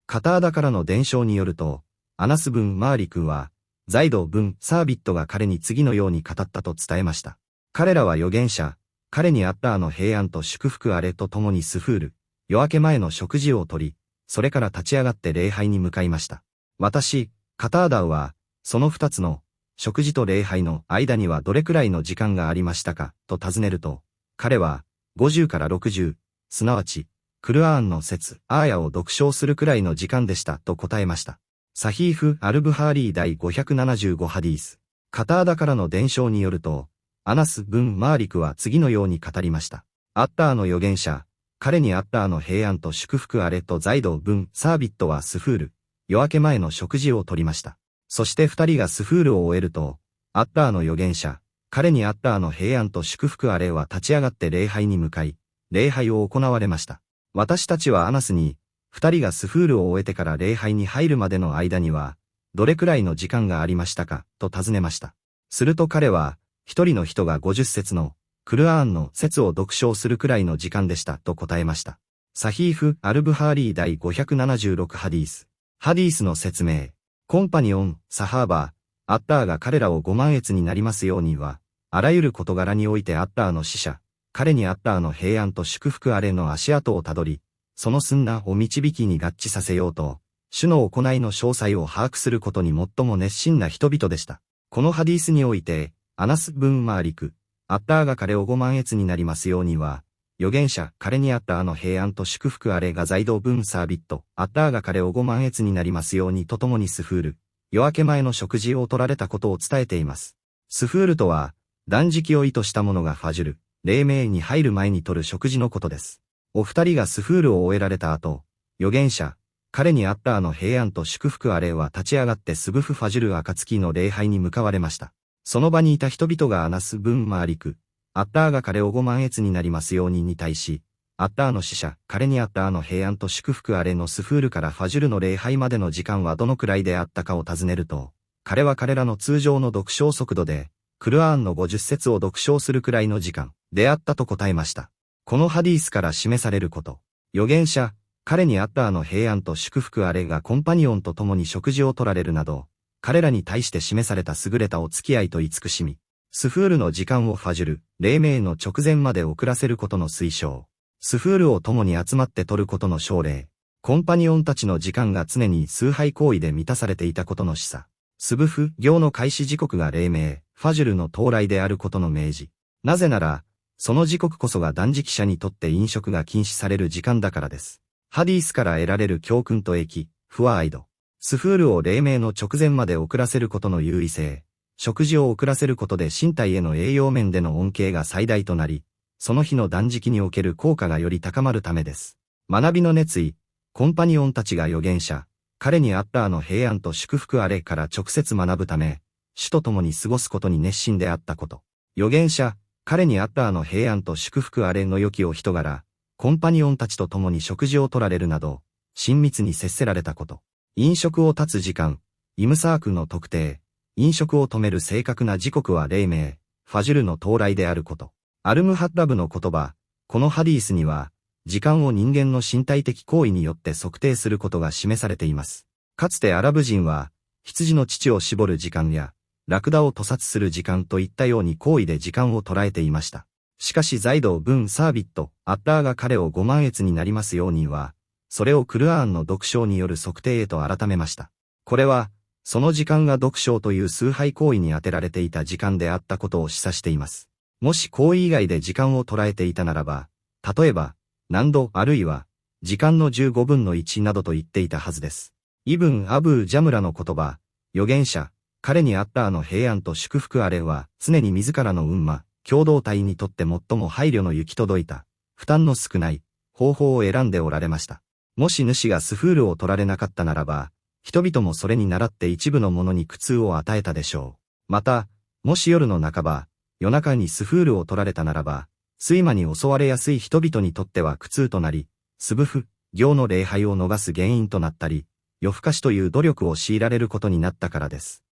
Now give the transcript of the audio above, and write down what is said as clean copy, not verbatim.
カターダからの伝承によると、アナス・ブン・マーリ君は、ザイド・ブン・サービットが彼に次のように語ったと伝えました。彼らは預言者、彼にアッターの平安と祝福あれと共にスフール、夜明け前の食事をとり、それから立ち上がって礼拝に向かいました。私、カターダウは、その二つの、食事と礼拝の間にはどれくらいの時間がありましたか、と尋ねると、彼は、50から60、すなわち、クルアーンの説、アーヤを読唱するくらいの時間でした、と答えました。サヒーフ・アルブハーリー第575ハディース。カターダからの伝承によると、アナス・ブン・マーリクは次のように語りました。アッターの預言者、彼にアッターの平安と祝福あれとザイド・ブン・サービットはスフール、夜明け前の食事をとりました。そして二人がスフールを終えると、アッターの預言者、彼にアッターの平安と祝福あれは立ち上がって礼拝に向かい、礼拝を行われました。私たちはアナスに、二人がスフールを終えてから礼拝に入るまでの間には、どれくらいの時間がありましたか、と尋ねました。すると彼は、一人の人が50節の、クルアーンの説を読唱するくらいの時間でした、と答えました。サヒーフ・アルブハーリー第576ハディース。ハディースの説明。コンパニオン、サハーバー、アッターが彼らをご満悦になりますようには、あらゆる事柄においてアッターの使者、彼にアッターの平安と祝福あれの足跡をたどり、その寸名を導きに合致させようと、主の行いの詳細を把握することに最も熱心な人々でした。このハディースにおいて、アナス・ブン・マーリク、アッターが彼をご満悦になりますようには、預言者、彼にアッターの平安と祝福あれがザイド・ブン・サービット、アッターが彼をご満悦になりますようにと共にスフール、夜明け前の食事を取られたことを伝えています。スフールとは、断食を意図したものがファジュル、黎明に入る前に取る食事のことです。お二人がスフールを終えられた後、預言者、彼にアッターの平安と祝福あれは立ち上がってスブフ・ファジュル暁の礼拝に向かわれました。その場にいた人々がアナス・ブン・マーリク、アッターが彼をご満悦になりますように対し、アッターの使者、彼にアッターの平安と祝福あれのスフールからファジュルの礼拝までの時間はどのくらいであったかを尋ねると、彼は彼らの通常の読唱速度で、クルアーンの50節を読唱するくらいの時間であったと答えました。このハディースから示されること、預言者、彼にアッターの平安と祝福あれがコンパニオンと共に食事を取られるなど、彼らに対して示された優れたお付き合いと慈しみ、スフールの時間をファジュル、黎明の直前まで遅らせることの推奨。スフールを共に集まって取ることの奨励。コンパニオンたちの時間が常に崇拝行為で満たされていたことの示唆。スブフ、行の開始時刻が黎明、ファジュルの到来であることの明示。なぜなら、その時刻こそが断食者にとって飲食が禁止される時間だからです。ハディースから得られる教訓と益、フワーアイド。スフールを黎明の直前まで遅らせることの有利性。食事を遅らせることで身体への栄養面での恩恵が最大となり、その日の断食における効果がより高まるためです。学びの熱意、コンパニオンたちが預言者、彼にアッターの平安と祝福あれから直接学ぶため、主と共に過ごすことに熱心であったこと。預言者、彼にアッターの平安と祝福あれの良きお人柄、コンパニオンたちと共に食事を取られるなど、親密に接せられたこと。飲食を断つ時間、イムサークの特定、飲食を止める正確な時刻は黎明、ファジュルの到来であること。アルムハッラブの言葉、このハディースには、時間を人間の身体的行為によって測定することが示されています。かつてアラブ人は、羊の乳を絞る時間や、ラクダを屠殺する時間といったように行為で時間を捉えていました。しかしザイド・ブン・サービット、アッターが彼をご満悦になりますようには、それをクルアーンの読唱による測定へと改めました。これは、その時間が読唱という崇拝行為に当てられていた時間であったことを示唆しています。もし行為以外で時間を捉えていたならば、例えば、何度あるいは、時間の15分の1などと言っていたはずです。イブン・アブー・ジャムラの言葉、預言者、彼にアッターの平安と祝福あれは、常に自らの共同体にとって最も配慮の行き届いた、負担の少ない、方法を選んでおられました。もし主がスフールを取られなかったならば、人々もそれに倣って一部の者に苦痛を与えたでしょう。また、もし夜の半ば、夜中にスフールを取られたならば、睡魔に襲われやすい人々にとっては苦痛となり、スブフ、行の礼拝を逃す原因となったり、夜更かしという努力を強いられることになったからです。